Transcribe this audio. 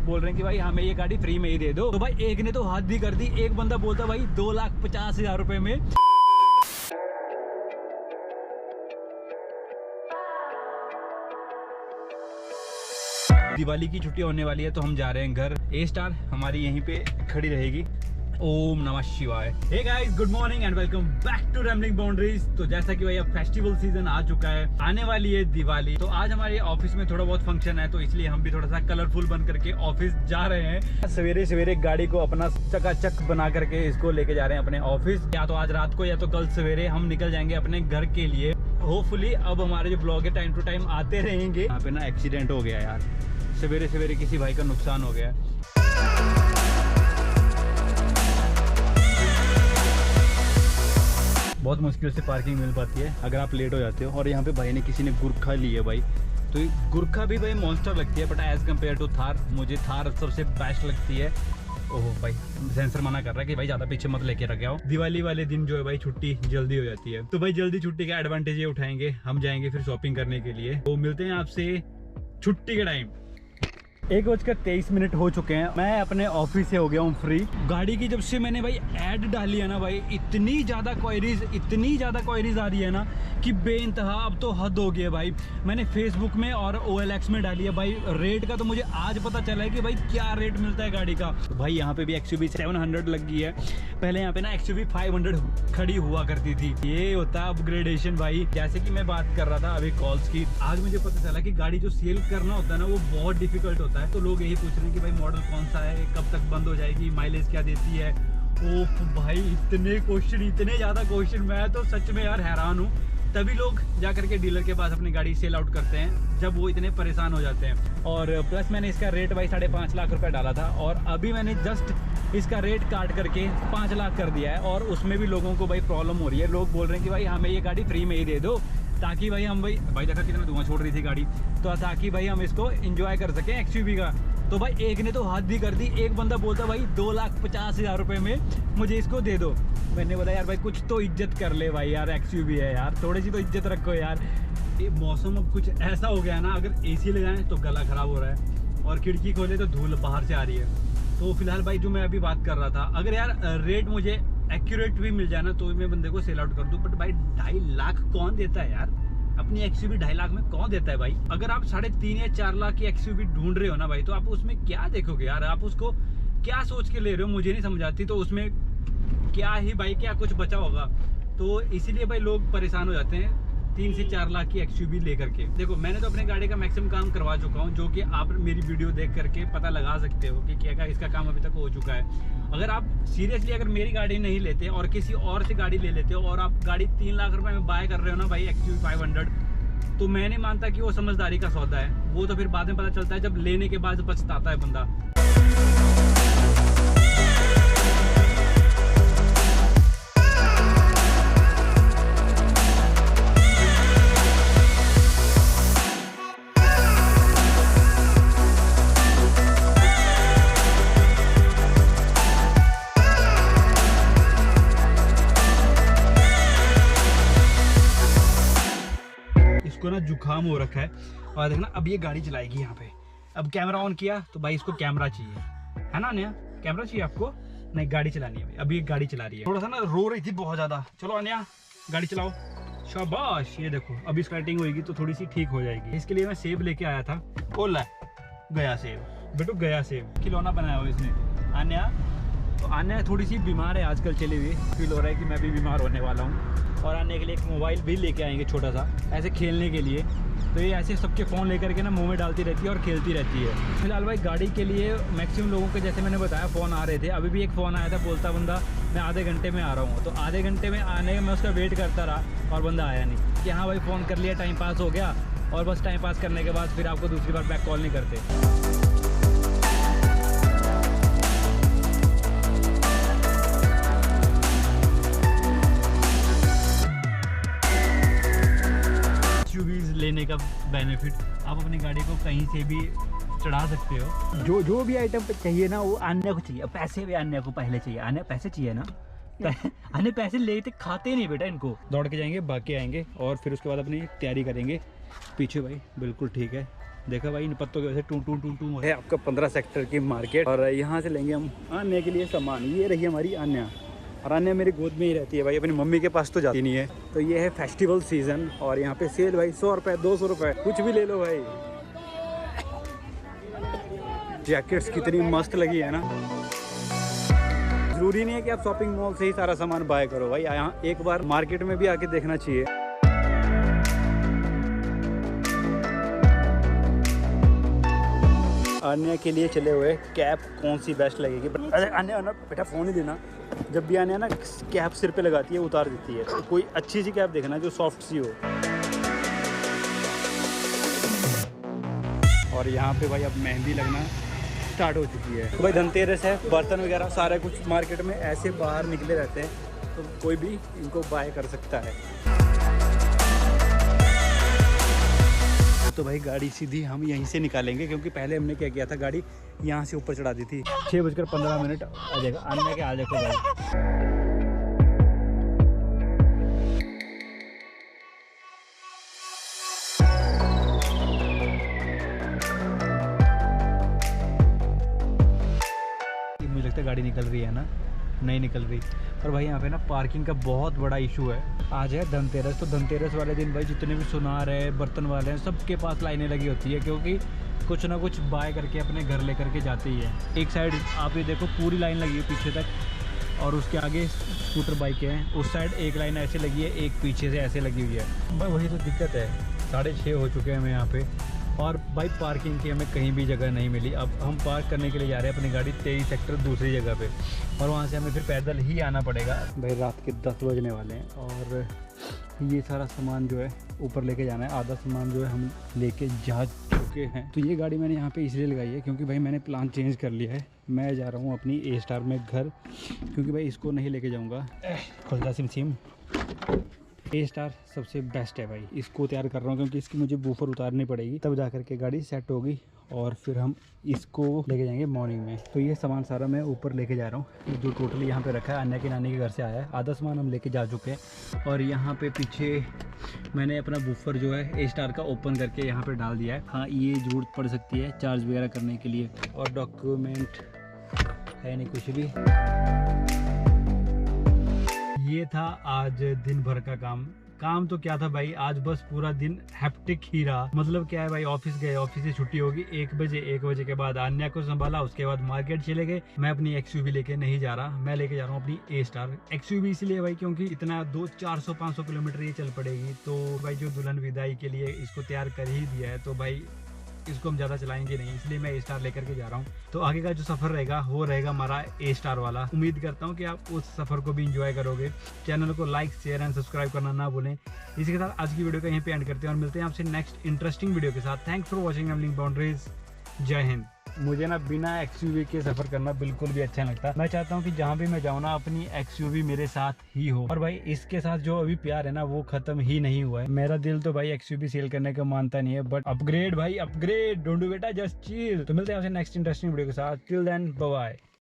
बोल रहे हैं कि भाई हमें ये गाड़ी फ्री में ही दे दो। तो भाई एक ने तो हाथ भी कर दी, एक बंदा बोलता भाई 2,50,000 रुपए में। दिवाली की छुट्टी होने वाली है तो हम जा रहे हैं घर। ए स्टार हमारी यहीं पे खड़ी रहेगी। ओम नमः शिवाय। Hey guys, good morning and welcome back to rambling boundaries. तो जैसा कि भाई अब फेस्टिवल सीजन आ चुका है, आने वाली है दिवाली, तो आज हमारे ऑफिस में थोड़ा बहुत फंक्शन है, तो इसलिए हम भी थोड़ा सा कलरफुल बन करके ऑफिस जा रहे हैं। सवेरे सवेरे गाड़ी को अपना चकाचक बना करके इसको लेके जा रहे हैं अपने ऑफिस। या तो आज रात को या तो कल सवेरे हम निकल जाएंगे अपने घर के लिए। होपफुली अब हमारे जो ब्लॉग है टाइम टू टाइम आते रहेंगे। यहाँ पे ना एक्सीडेंट हो गया यार, सवेरे सवेरे किसी भाई का नुकसान हो गया है। बहुत मुश्किल से पार्किंग मिल पाती है अगर आप लेट हो जाते हो। और यहाँ पे भाई ने किसी ने गुरखा ली है भाई, तो गुरखा भी भाई मॉन्स्टर लगती है, but as compare to Thar मुझे थार सबसे बेस्ट लगती है। ओहो भाई सेंसर मना कर रहा है कि भाई ज़्यादा पीछे मत लेके रखे आओ। दिवाली वाले दिन जो है भाई छुट्टी जल्दी हो जाती है, तो भाई जल्दी छुट्टी का एडवांटेज ये उठाएंगे। हम जाएंगे फिर शॉपिंग करने के लिए। तो मिलते हैं आपसे छुट्टी के टाइम। 1:23 हो चुके हैं। मैं अपने ऑफिस से हो गया हूँ फ्री। गाड़ी की जब से मैंने भाई ऐड डाली है ना भाई, इतनी ज़्यादा क्वेरीज आ रही है ना कि बेइंतहा अब तो हद हो गई है भाई। मैंने फेसबुक में और OLX में डाली है भाई। रेट का तो मुझे आज पता चला है कि भाई क्या रेट मिलता है गाड़ी का। तो भाई यहाँ पे भी XUV 700 लग गई है। पहले यहाँ पे ना XUV 500 खड़ी हुआ करती थी। ये होता है अपग्रेडेशन भाई। जैसे कि मैं बात कर रहा था अभी कॉल्स की, आज मुझे पता चला कि गाड़ी जो सेल करना होता है ना वो बहुत डिफिकल्ट होता है। तो लोग यही पूछ रहे हैं कि भाई मॉडल कौन सा है, कब तक बंद हो जाएगी, माइलेज क्या देती है। ओह भाई इतने क्वेश्चन, इतने ज़्यादा क्वेश्चन, मैं तो सच में यार हैरान हूँ। तभी लोग जा करके डीलर के पास अपनी गाड़ी सेल आउट करते हैं जब वो इतने परेशान हो जाते हैं। और प्लस मैंने इसका रेट भाई 5.5 लाख रुपए डाला था, और अभी मैंने जस्ट इसका रेट काट करके 5 लाख कर दिया है। और उसमें भी लोगों को भाई प्रॉब्लम हो रही है। लोग बोल रहे हैं कि भाई हमें ये गाड़ी फ्री में ही दे दो, ताकि भाई हम भाई देखा कितना धुआं छोड़ रही थी गाड़ी, तो ताकि भाई हम इसको एंजॉय कर सकें XUV का। तो भाई एक ने तो हाथ भी कर दी, एक बंदा बोलता भाई 2,50,000 रुपए में मुझे इसको दे दो। मैंने बोला यार भाई कुछ तो इज्जत कर ले भाई, यार XUV है यार, थोड़ी सी तो इज्जत रखो यार। ये मौसम अब कुछ ऐसा हो गया है ना, अगर AC लगाएं तो गला खराब हो रहा है, और खिड़की खोले तो धूल बाहर से आ रही है। तो फिलहाल भाई जो मैं अभी बात कर रहा था, अगर यार रेट मुझे एक्यूरेट भी मिल जाए ना तो मैं बंदे को सेल आउट कर दूं, बट भाई 2.5 लाख कौन देता है यार? अपनी XUV 2.5 लाख में कौन देता है भाई? अगर आप 3.5 या 4 लाख की XUV ढूंढ रहे हो ना भाई, तो आप उसमें क्या देखोगे यार? आप उसको क्या सोच के ले रहे हो मुझे नहीं समझ आती। तो उसमें क्या ही भाई क्या कुछ बचा होगा, तो इसीलिए भाई लोग परेशान हो जाते हैं 3 से 4 लाख की XUV लेकर के। देखो मैंने तो अपने गाड़ी का मैक्सिमम काम करवा चुका हूँ, जो कि आप मेरी वीडियो देख करके पता लगा सकते हो कि क्या इसका काम अभी तक हो चुका है। अगर आप सीरियसली अगर मेरी गाड़ी नहीं लेते और किसी और से गाड़ी ले लेते हो, और आप गाड़ी 3 लाख रुपए में बाय कर रहे हो ना भाई XUV 500, तो मैं नहीं मानता कि वो समझदारी का सौदा है। वो तो फिर बाद में पता चलता है, जब लेने के बाद पछताता है बंदा। इसको ना जुकाम हो रखा है, और देखना अब ये गाड़ी चलाएगी यहाँ पे। अब कैमरा ऑन किया तो भाई इसको कैमरा चाहिए, है ना अनया? कैमरा चाहिए आपको? नहीं, गाड़ी चलानी है भाई। अभी एक गाड़ी चला रही है, थोड़ा सा ना रो रही थी बहुत ज्यादा। चलो अनया गाड़ी चलाओ, शाबाश। ये देखो अभी स्टार्टिंग होगी तो थोड़ी सी ठीक हो जाएगी। इसके लिए मैं सेब लेके आया था। ओला गया सेब, बेटू गया सेब। खिलौना बनाया हो इसने अनया। तो आने थोड़ी सी बीमार है आजकल, चली हुई फील हो रहा है कि मैं भी बीमार होने वाला हूँ। और आने के लिए एक मोबाइल भी लेके आएंगे छोटा सा, ऐसे खेलने के लिए। तो ये ऐसे सबके फ़ोन लेकर के ना मुंह में डालती रहती है और खेलती रहती है। फिलहाल भाई गाड़ी के लिए मैक्सिमम लोगों के, जैसे मैंने बताया, फ़ोन आ रहे थे। अभी भी एक फ़ोन आया था, बोलता बंदा मैं आधे घंटे में आ रहा हूँ। तो आधे घंटे में आने में उसका वेट करता रहा और बंदा आया नहीं कि हाँ भाई फ़ोन कर लिया, टाइम पास हो गया, और बस टाइम पास करने के बाद फिर आपको दूसरी बार बैक कॉल नहीं करते। लेने का बेनिफिट, आप अपनी गाड़ी को कहीं से भी चढ़ा सकते हो। जो भी आइटम चाहिए ना वो आने को चाहिए। पैसे भी आने को पहले चाहिए, आने पैसे चाहिए ना। आने पैसे लेते खाते नहीं बेटा इनको। दौड़ के जाएंगे, भाग के आएंगे, और फिर उसके बाद अपनी तैयारी करेंगे। पीछे भाई बिल्कुल ठीक है, देखा भाई इन पत्तों की वजह से टू टू टू टू है आपका 15 सेक्टर की मार्केट। और यहाँ से लेंगे हम आन्या के लिए सामान। ये रही हमारी आन्या, और आन्या मेरी गोद में ही रहती है भाई, अपनी मम्मी के पास तो जाती नहीं है। तो ये है फेस्टिवल सीजन और यहाँ पे सेल भाई 100 रुपये 200 रुपये कुछ भी ले लो भाई। जैकेट्स कितनी मस्त लगी है ना। जरूरी नहीं है कि आप शॉपिंग मॉल से ही सारा सामान बाय करो भाई, यहाँ एक बार मार्केट में भी आके देखना चाहिए। आन्या के लिए चले हुए कैप कौन सी बेस्ट लगेगी। अरे आन्या ना बेटा फ़ोन ही देना, जब भी आन्या ना कैप सिर पे लगाती है उतार देती है। तो कोई अच्छी सी कैप देखना जो सॉफ्ट सी हो। और यहाँ पे भाई अब मेहंदी लगना स्टार्ट हो चुकी है। तो भाई धनतेरस है, बर्तन वगैरह सारा कुछ मार्केट में ऐसे बाहर निकले रहते हैं, तो कोई भी इनको बाय कर सकता है। तो भाई गाड़ी सीधी हम यहीं से निकालेंगे, क्योंकि पहले हमने क्या किया था, गाड़ी यहाँ से ऊपर चढ़ा दी थी। 6:15 आ जाएगा। आने के आ जाएगा भाई। मुझे लगता है गाड़ी निकल रही है ना, नहीं निकल रही। और भाई यहाँ पे ना पार्किंग का बहुत बड़ा इशू है। आज है धनतेरस, तो धनतेरस वाले दिन भाई जितने भी सुनार है, बर्तन वाले हैं, सबके पास लाइनें लगी होती है, क्योंकि कुछ ना कुछ बाय करके अपने घर लेकर के जाते ही है। एक साइड आप ये देखो पूरी लाइन लगी है पीछे तक, और उसके आगे स्कूटर बाइकें हैं। उस साइड एक लाइन ऐसे लगी है, एक पीछे से ऐसे लगी हुई है। भाई वही तो दिक्कत है, 6:30 हो चुके हैं हमें यहाँ पे, और भाई पार्किंग की हमें कहीं भी जगह नहीं मिली। अब हम पार्क करने के लिए जा रहे हैं अपनी गाड़ी 23 सेक्टर दूसरी जगह पे, और वहाँ से हमें फिर पैदल ही आना पड़ेगा। भाई रात के 10 बजने वाले हैं, और ये सारा सामान जो है ऊपर लेके जाना है। आधा सामान जो है हम लेके जा चुके हैं। तो ये गाड़ी मैंने यहाँ पे इसलिए लगाई है क्योंकि भाई मैंने प्लान चेंज कर लिया है। मैं जा रहा हूँ अपनी A स्टार में घर, क्योंकि भाई इसको नहीं लेके जाऊँगा। खुलता सिम A स्टार सबसे बेस्ट है भाई, इसको तैयार कर रहा हूँ क्योंकि इसकी मुझे बूफर उतारनी पड़ेगी, तब जा कर के गाड़ी सेट होगी, और फिर हम इसको लेके जाएंगे मॉर्निंग में। तो ये सामान सारा मैं ऊपर लेके जा रहा हूँ, जो टोटली यहाँ पे रखा है। अन्या की नानी के घर से आया है, आधा सामान हम लेके जा चुके हैं। और यहाँ पे पीछे मैंने अपना बूफर जो है A स्टार का ओपन करके यहाँ पर डाल दिया है। हाँ, ये ज़रूरत पड़ सकती है चार्ज वगैरह करने के लिए। और डॉक्यूमेंट है नहीं कुछ भी। ये था आज दिन भर का काम तो क्या था भाई, आज बस पूरा दिन हैप्टिक ही रहा। मतलब क्या है भाई, ऑफिस गए, ऑफिस से छुट्टी होगी 1 बजे के बाद आन्या को संभाला, उसके बाद मार्केट चले गए। मैं अपनी XUV लेके नहीं जा रहा, मैं लेके जा रहा हूँ अपनी A स्टार। XUV इसलिए भाई क्योंकि इतना 400-500 किलोमीटर ये चल पड़ेगी। तो भाई जो दुल्हन विदाई के लिए इसको तैयार कर ही दिया है, तो भाई इसको हम ज़्यादा चलाएंगे नहीं, इसलिए मैं A स्टार लेकर के जा रहा हूँ। तो आगे का जो सफ़र रहेगा वो रहेगा हमारा A स्टार वाला। उम्मीद करता हूँ कि आप उस सफ़र को भी एंजॉय करोगे। चैनल को लाइक शेयर एंड सब्सक्राइब करना ना भूलें। इसी के साथ आज की वीडियो को यहीं पे एंड करते हैं, और मिलते हैं आपसे नेक्स्ट इंटरेस्टिंग वीडियो के साथ। थैंक्स फॉर वॉचिंग एमलिंग बाउंड्रीज। जय हिंद। मुझे ना बिना XUV के सफ़र करना बिल्कुल भी अच्छा नहीं लगता। मैं चाहता हूँ कि जहाँ भी मैं जाऊँ ना, अपनी XUV मेरे साथ ही हो। और भाई इसके साथ जो अभी प्यार है ना, वो खत्म ही नहीं हुआ है। मेरा दिल तो भाई XUV सेल करने का मानता नहीं है, बट अपग्रेड भाई अपग्रेड, डोंट डू बेटा, जस्ट चिल। तो मिलते हैं आपसे नेक्स्ट इंटरेस्टिंग वीडियो के साथ। Till then bye bye.